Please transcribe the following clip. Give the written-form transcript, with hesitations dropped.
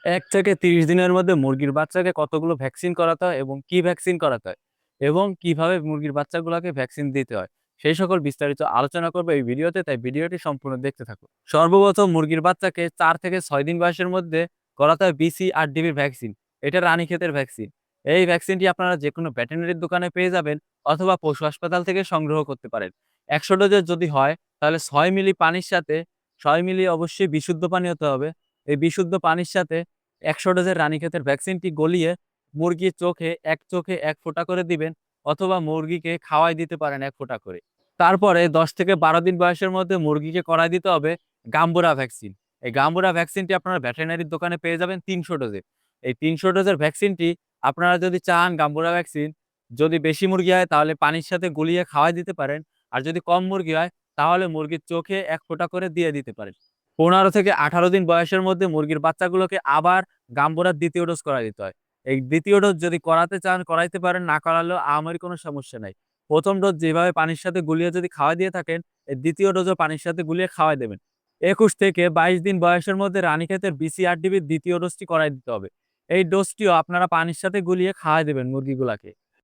১ থেকে ৩০ দিনের মধ্যে মুরগির বাচ্চাকে কতগুলো ভ্যাকসিন করাতে হয় এবং কি ভ্যাকসিন করাতে হয় এবং কিভাবে মুরগির বাচ্চাগুলোকে ভ্যাকসিন দিতে হয় সেই সকল বিস্তারিত আলোচনা করবো এই ভিডিওতে, তাই ভিডিওটি সম্পূর্ণ দেখতে থাকুন। সর্বপ্রথম মুরগির বাচ্চাকে ৪ থেকে ৬ দিন বয়সের মধ্যে করাতে হয় BCRDB ভ্যাকসিন। এটা রানীক্ষেতের ভ্যাকসিন। এই ভ্যাকসিনটি আপনারা যেকোনো ভেটেরিনারির দোকানে পেয়ে যাবেন অথবা পশু হাসপাতাল থেকে সংগ্রহ করতে পারেন। ১০০ ডোজের যদি হয় তাহলে ৬ মিলি পানির সাথে ৬ মিলি অবশ্যই বিশুদ্ধ পানি হতে হবে। এই বিশুদ্ধ পানির সাথে ১০০ ডোজের রানীক্ষেতের ভ্যাকসিনটি গলিয়ে মুরগির চোখে ১ ফোঁটা করে দিবেন অথবা মুরগিকে খাওয়াই দিতে পারেন ১ ফোঁটা করে। তারপরে ১০ থেকে ১২ দিন বয়সের মধ্যে মুরগিকে করায় দিতে হবে গাম্বুরা ভ্যাকসিন। এই গাম্বুরা ভ্যাকসিনটি আপনারা ভেটেরিনারির দোকানে পেয়ে যাবেন ৩০০ ডোজের। এই ৩০০ ডোজের ভ্যাকসিনটি আপনারা যদি চান গাম্বুরা ভ্যাকসিন, যদি বেশি মুরগি হয় তাহলে পানির সাথে গুলিয়ে খাওয়াই দিতে পারেন। আর যদি কম মুরগি হয় তাহলে মুরগির চোখে ১ ফোঁটা করে দিয়ে দিতে পারেন। ১৫ থেকে ১৮ দিন বয়সের মধ্যে মুরগির বাচ্চাগুলোকে আবার গাম্বুরার ২য় ডোজ করায় দিতে হয়। এই ২য় ডোজ যদি করাতে চান করাইতে পারেন, না করালেও আহামরি কোনো সমস্যা নাই। ১ম ডোজ যেভাবে পানির সাথে গুলিয়ে যদি খাওয়াই দিয়ে থাকেন, এই ২য় ডোজও পানির সাথে গুলিয়ে খাওয়াই দেবেন। ২১ থেকে ২২ দিন বয়সের মধ্যে রানীক্ষেতের BCRDBর ২য় ডোজটি করায় দিতে হবে। এই ডোজটিও আপনারা পানির সাথে গুলিয়ে খাওয়াই দেবেন মুরগিগুলাকে।